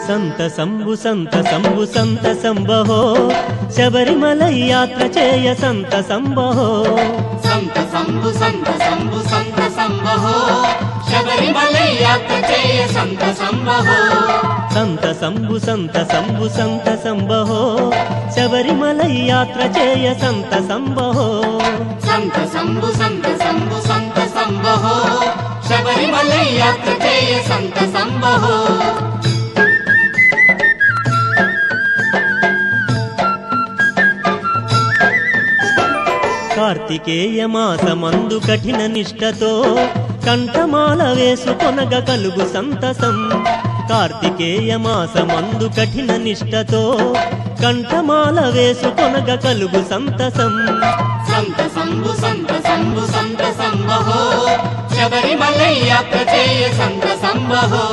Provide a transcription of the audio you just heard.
సంత సంబు సంత సంబహో శబరిమలై యాత్ర చేయ సంత సంబహో సంత సంబు సంబహో శబరిమలై యాత్ర చేయ సంత సంబహో సంత సంబు సంత సంబహో శబరిమలై యాత్ర చేయ సంత సంబహో సంత సంబు సంత సంబహో శబరిమలై యాత్ర చేయ సంత సంబహో కార్తికేయ మాసమందు కఠిన నిష్టతో కంఠమాల వేసుకొనగ కలుగు సంతసం కార్తికేయ మాసమందు కఠిన నిష్టతో కంఠమాల వేసుకొనగ కలుగు సంతసం సంత సంబు సంబహో శబరిమలై యాత్ర చేయ సంత సంబహో